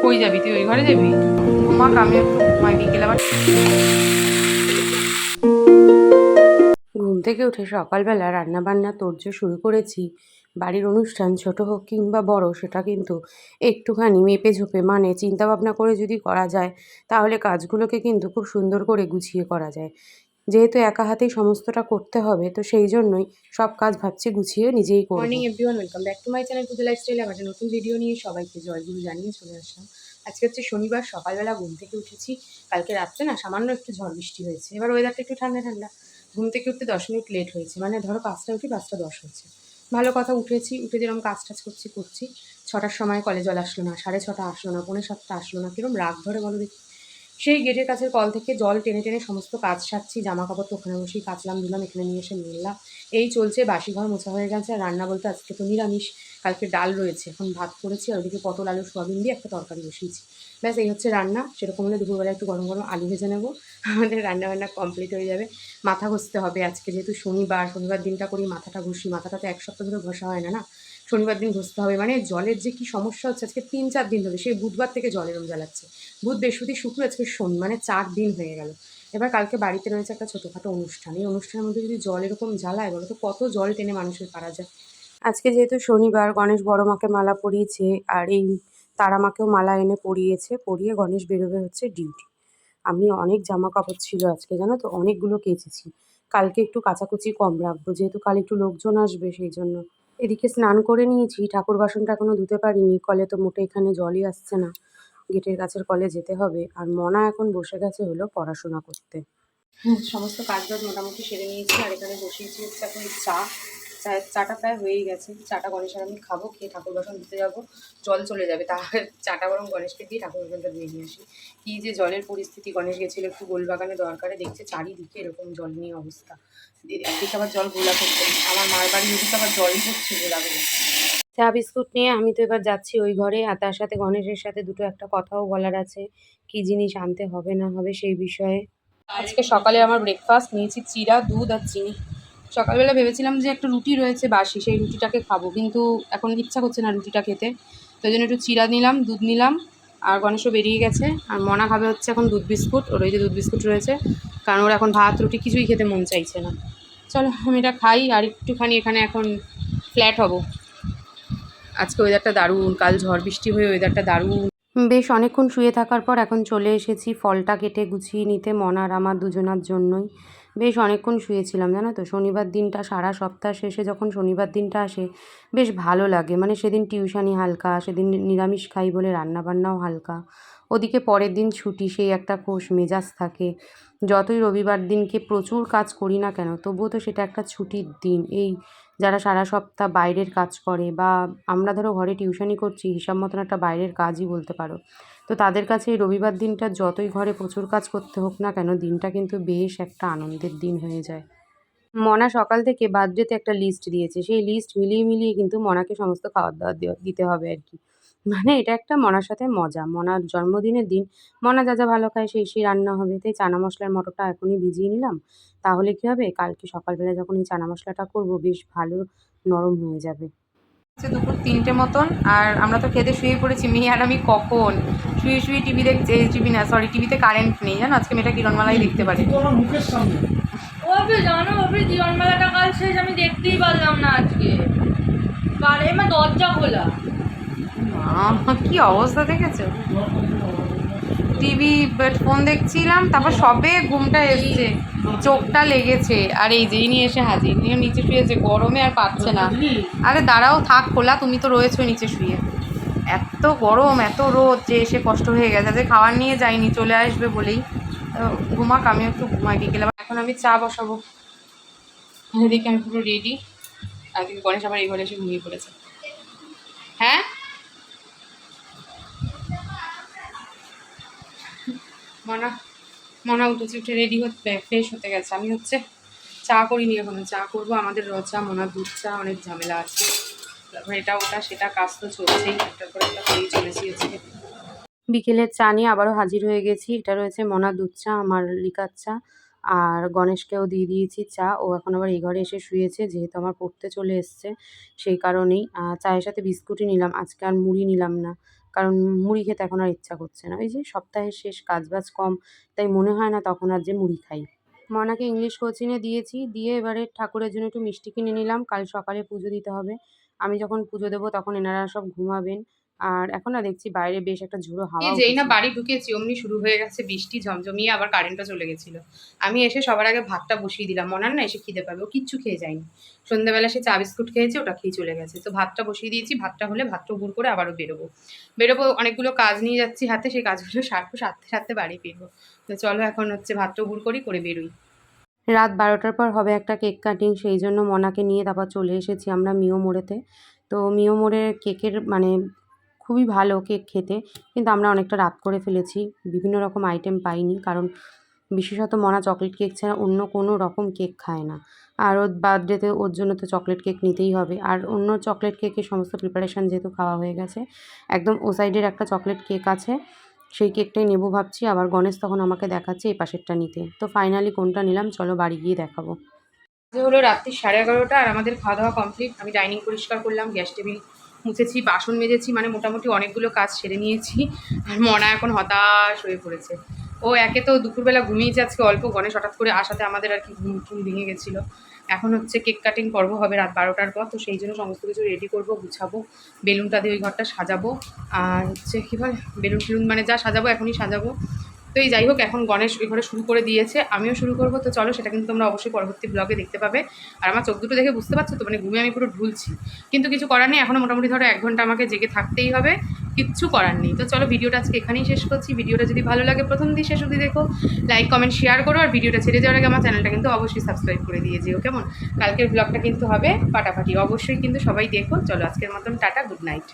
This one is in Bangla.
কই যাবি তুই? ওই ঘরে যাবি? ঘুমাক, আমি একটু ঘুমাই, বিকেল আবার। ঘুম থেকে উঠে সকালবেলা রান্নাবান্না তোড়জোড় শুরু করেছি। বাড়ির অনুষ্ঠান ছোট হোক কিংবা বড়, সেটা কিন্তু একটুখানি মেপে ঝোপে মানে চিন্তাভাবনা করে যদি করা যায়, তাহলে কাজগুলোকে কিন্তু খুব সুন্দর করে গুছিয়ে করা যায়। যেহেতু একা হাতেই সমস্তটা করতে হবে, তো সেই জন্যই সব কাজ ভাবছি গুছিয়ে নিজেই করব। Morning everyone, welcome back to my channel Puja lifestyle. আবার একটা নতুন ভিডিও নিয়ে সবাইকে জয়গুরু জানিয়ে চলে আসলাম। আজকে হচ্ছে শনিবার, সকালবেলা ঘুম থেকে উঠেছি। কালকে রাত্রে না সামান্য একটু ঝড় বৃষ্টি হয়েছে, এবার ওয়েদারটা একটু ঠান্ডা ঠান্ডা। ঘুম থেকে উঠতে 10 মিনিট লেট হয়েছে, মানে ধরো 5টায় উঠি, 5টা 10 হয়েছে। ভালো কথা, উঠেছি, উঠে যেরকম কাজ টাজ করছি। 6টার সময় কলে জল আসলো না, 6:30 আসলো না, 6:45 আসলো না, কিরম রাগ ধরে বলো দেখি। সেই গেটের কাছের কল থেকে জল টেনে টেনে সমস্ত কাজ সারছি। জামা কাপড় তো ওখানে বসেই কাচলাম ধুলাম, এখানে নিয়ে এসে মেললাম। এই চলছে, বাসি ঘর মোছা হয়ে গেছে। আর রান্না বলতে আজকে তো নিরামিষ, কালকে ডাল রয়েছে, এখন ভাত করেছি, আর ওদিকে পটল আলু সোয়াবিন দিয়ে একটা তরকারি বসিয়েছি। ব্যাস এই হচ্ছে রান্না। সেরকম হলে দুপুরবেলা একটু গরম গরম আলু ভেজে নেবো, আমাদের রান্নাবান্না কমপ্লিট হয়ে যাবে। মাথা ঘষতে হবে আজকে, যেহেতু শনিবার দিনটা করি মাথাটা ঘষি। মাথাটা তো এক সপ্তাহ ধরে ঘষা হয় না, না। শনিবার দিন ঘষতে হবে, মানে জলের যে কী সমস্যা হচ্ছে আজকে 3-4 দিন ধরে, সেই বুধবার থেকে জল এরম জ্বালাচ্ছে। বুধ বৃহস্পতি শুক্র, আজকে শনি, মানে 4 দিন হয়ে গেল। এবার কালকে বাড়িতে রয়েছে একটা ছোটোখাটো অনুষ্ঠান। এই অনুষ্ঠানের মধ্যে যদি জল এরকম জ্বালায়, বলো তো কত জল টেনে মানুষের পারা যায়। আজকে যেহেতু শনিবার, গণেশ বড় মাকে মালা পরিয়েছে, আর এই তারা মাকেও মালা এনে পরিয়েছে, পরিয়ে গণেশ বেরোবে হচ্ছে ডিউটি। আমি অনেক জামা কাপড় ছিল আজকে, জানো তো, অনেকগুলো কেচেছি। কালকে একটু কাচাকুচি কম রাখবো, যেহেতু কাল একটু লোকজন আসবে সেই জন্য। এদিকে স্নান করে নিয়েছি, ঠাকুর বাসনটা এখনো ধুতে পারিনি, কলে তো মোটে এখানে জলই আসছে না। গেটের কাছের কলে যেতে হবে। আর মনা এখন বসে গেছে হলো পড়াশোনা করতে। সমস্ত কাজবাজ মোটামুটি সেরে নিয়েছি, আর এখানে বসিয়েছি হচ্ছে এখন চাটা প্রায় হয়েই গেছে। চাটা গণেশের আমি খাবো, খেয়ে ঠাকুর বাসন ধুতে যাবো। জল চলে যাবে, তাহলে চাটা বরং গণেশকে দিয়ে ঠাকুর বাসনটা ধুয়ে নিয়ে আসি। কী যে জলের পরিস্থিতি, গণেশ গেছিলো একটু গোলবাগানে দরকারে, দেখছে চারিদিকে এরকম জল নিয়ে অবস্থা। একদিকে আবার জল ঘোলা করছে, আমার মার বাড়ি ওদিকে আবার জলই পড়ছে গোলাগুলো। চা বিস্কুট নিয়ে আমি তো এবার যাচ্ছি ওই ঘরে, আর তার সাথে গণেশের সাথে দুটো একটা কথাও বলার আছে, কি জিনিস আনতে হবে না হবে সেই বিষয়ে। আজকে সকালে আমার ব্রেকফাস্ট নিয়েছি চিড়া, দুধ আর চিনি। সকালবেলা ভেবেছিলাম যে একটা রুটি রয়েছে বাসি, সেই রুটিটাকে খাবো, কিন্তু এখন ইচ্ছা করছে না রুটিটা খেতে। তো জন্য একটু চিড়া নিলাম, দুধ নিলাম। আর গণেশও বেরিয়ে গেছে, আর মনা খাবে হচ্ছে এখন দুধ বিস্কুট, ওর ওই যে দুধ বিস্কুট রয়েছে, কারণ ওর এখন ভাত রুটি কিছুই খেতে মন চাইছে না। চলো আমি এটা খাই, আর একটুখানি এখানে এখন ফ্ল্যাট হব। আজকে ওয়েদারটা দারুণ, কাল ঝড় বৃষ্টি হয়ে ওয়েদারটা দারুণ। বেশ অনেকক্ষণ শুয়ে থাকার পর এখন চলে এসেছি ফলটা কেটে গুছিয়ে নিতে, মনার আমার দুজনার জন্যই। বেশ অনেকক্ষণ শুয়েছিলাম, জানো তো। শনিবার দিনটা, সারা সপ্তাহ শেষে যখন শনিবার দিনটা আসে, বেশ ভালো লাগে। মানে সেদিন টিউশনি হালকা, সেদিন নিরামিষ খাই বলে রান্নাবান্নাও হালকা। ওদিকে পরের দিন ছুটি, সেই একটা খোশ মেজাজ থাকে। যতই রবিবার দিনকে প্রচুর কাজ করি না কেন, তবুও তো সেটা একটা ছুটির দিন। এই যারা সারা সপ্তাহ বাইরের কাজ করে, বা আমরা ধরো ঘরে টিউশনি করছি, হিসাব মতন একটা বাইরের কাজই বলতে পারো, তো তাদের কাছে এই রবিবার দিনটা যতই ঘরে প্রচুর কাজ করতে হোক না কেন, দিনটা কিন্তু বেশ একটা আনন্দের দিন হয়ে যায়। মনা সকাল থেকে বার্থডেতে একটা লিস্ট দিয়েছে, সেই লিস্ট মিলিয়ে মিলিয়ে কিন্তু মনাকে সমস্ত খাবার দাবার দিতে হবে আর কি। মানে এটা একটা মনার সাথে মজা, মনার জন্মদিনের দিন মনা যা যা ভালো খায় সেই সেই রান্না হবে। তাই চানা মশলার মটরটা এখনই ভিজিয়ে নিলাম, তাহলে কি হবে, কালকে সকালবেলা যখন এই চানা মশলাটা করব বেশ ভালো নরম হয়ে যাবে। দুপুর 3টে মতন, আর আমরা তো খেতে শুয়ে পড়েছি, মেয়ে আর আমি কখন শুয়ে শুয়ে টিভি দেখছি। টিভি না, সরি, টিভিতে কারেন্ট নেই, জানো, আজকে মেয়েটা কিরণমালাই দেখতে পারে। জানো জীবনমেলাটা কাল শেষ, আমি দেখতেই পারলাম না আজকে। কারে আমার দরজা খোলা, কি অবস্থা দেখেছো। টিভি ফোন দেখছিলাম, তারপর সবে ঘুমটা এসছে, চোখটা লেগেছে, আর এই যেই নিয়ে এসে হাজির, নিয়ে নিচে শুয়েছে, গরমে আর পাচ্ছে না। আরে দাঁড়াও, থাক খোলা, তুমি তো রয়েছো নিচে শুয়ে। এত গরম, এত রোদ যে এসে কষ্ট হয়ে গেছে। যে খাবার নিয়ে যাইনি, চলে আসবে বলেই। ঘুমাক, আমি একটু ঘুমাই, বিকেলে এখন আমি চা বসাবো। এদিকে আমি পুরো রেডি, আর গণেশ আবার এই ঘরে এসে ঘুমিয়ে পড়েছে। হ্যাঁ, মনা মনা উঠেছে, উঠে রেডি হতে, ফ্রেশ হতে গেছে। আমি হচ্ছে চা করিনি এখনো, চা করবো। আমাদের র চা, মনার দুধ চা, অনেক ঝামেলা আছে। তারপর এটা ওটা সেটা কাজ তো চলছেই, একটার পর একটা করেই চলেছি আজকে। বিকেলের চা নিয়ে আবারও হাজির হয়ে গেছি। এটা রয়েছে মনার দুধ চা, আমার লিকার চা, আর গণেশকেও দিয়ে দিয়েছি চা। ও এখন আবার এই ঘরে এসে শুয়েছে, যেহেতু আমার পড়তে চলে এসছে সেই কারণেই। চায়ের সাথে বিস্কুটই নিলাম, আজকে আর মুড়ি নিলাম না। কারণ মুড়ি খেতে এখন আর ইচ্ছা করছে না। ওই যে সপ্তাহের শেষ, কাজবাজ কম, তাই মনে হয় না তখন আর যে মুড়ি খাই। মনাকে ইংলিশ কোচিংয়ে দিয়েছি, দিয়ে এবারে ঠাকুরের জন্য একটু মিষ্টি কিনে নিলাম। কাল সকালে পুজো দিতে হবে। আমি যখন পুজো দেবো তখন এনারা সব ঘুমাবেন। আর এখন না দেখছি বাইরে বেশ একটা ঝোড়ো হাওয়া যেই না উঠেছে। বাড়ি ঢুকেছি অমনি শুরু হয়ে গেছে বৃষ্টি ঝমঝমিয়ে, আবার কারেন্টও চলে গেছিল। আমি এসে সবার আগে ভাতটা বসিয়ে দিলাম, মনার না এসে খিদে পাবে, ও কিচ্ছু খেয়ে যায়নি। সন্ধ্যাবেলা সে চা বিস্কুট খেয়েছে, ওটা খেয়ে চলে গেছে। তো ভাতটা বসিয়ে দিয়েছি, ভাতটা হলে ভাতটা গুড় করে আবারও বেরোবো অনেকগুলো কাজ নিয়ে যাচ্ছি হাতে, সেই কাজগুলো সারবো, সারতে সারতে বাড়ি ফিরবো। তো চলো এখন হচ্ছে ভাতটা গুড় করে বেরোই। রাত 12টার পর হবে একটা কেক কাটিং, সেই জন্য মনাকে নিয়ে তারপর চলে এসেছি আমরা মিও মোড়েতে। তো মিও মোড়ের কেকের মানে খুবই ভালো কেক খেতে, কিন্তু আমরা অনেকটা রাত করে ফেলেছি, বিভিন্ন রকম আইটেম পাইনি। কারণ বিশেষত মনা চকলেট কেক ছাড়া অন্য কোনো রকম কেক খায় না। আর ওর বার্থডেতে ওর জন্য তো চকলেট কেক নিতেই হবে। আর অন্য চকলেট কেকের সমস্ত প্রিপারেশান যেহেতু খাওয়া হয়ে গেছে, একদম ও সাইডের একটা চকলেট কেক আছে, সেই কেকটাই নেবো ভাবছি। আবার গণেশ তখন আমাকে দেখাচ্ছে এই পাশেরটা নিতে। তো ফাইনালি কোনটা নিলাম চলো বাড়ি গিয়ে দেখাবো। যে হলো রাত্রি 11:30 আর আমাদের খাওয়া দাওয়া কমপ্লিট। আমি ডাইনিং পরিষ্কার করলাম, গ্যাস টেবিল মুছেছি, বাসন মেজেছি, মানে মোটামুটি অনেকগুলো কাজ সেরে নিয়েছি। আর মনা এখন হতাশ হয়ে পড়েছে। ও একে তো দুপুরবেলা ঘুমিয়েছে আজকে অল্প, গণেশ হঠাৎ করে আসাতে আমাদের আর কি ঘুম টুম ভেঙে গেছিলো। এখন হচ্ছে কেক কাটিং পর্ব হবে রাত 12টার পর, তো সেই জন্য সমস্ত কিছু রেডি করবো, গুছাবো, বেলুনটা দিয়ে ওই ঘরটা সাজাবো। আর হচ্ছে কী বলে বেলুন টেলুন মানে যা সাজাবো এখনই সাজাবো। তো এই যাই হোক, এখন গণেশ ওই ঘরে শুরু করে দিয়েছে, আমিও শুরু করবো। তো চলো, সেটা কিন্তু তোমরা অবশ্যই পরবর্তী ব্লগে দেখতে পাবে। আর আমার চোখ দুটো দেখে বুঝতে পারছো তো, মানে ঘুমিয়ে আমি পুরো ঢুলছি, কিন্তু কিছু করার নেই। এখনও মোটামুটি ধরো 1 ঘন্টা আমাকে জেগে থাকতেই হবে, কিচ্ছু করার নেই। তো চলো, ভিডিওটা আজকে এখানেই শেষ করছি। ভিডিওটা যদি ভালো লাগে প্রথম দিয়ে শেষ অবধি দেখো, লাইক কমেন্ট শেয়ার করো। আর ভিডিওটা ছেড়ে যাওয়ার আগে আমার চ্যানেলটা কিন্তু অবশ্যই সাবস্ক্রাইব করে দিয়ে যেও, কেমন? কালকের ব্লগটা কিন্তু হবে ফাটাফাটি, অবশ্যই কিন্তু সবাই দেখো। চলো আজকের মতন টাটা, গুড নাইট।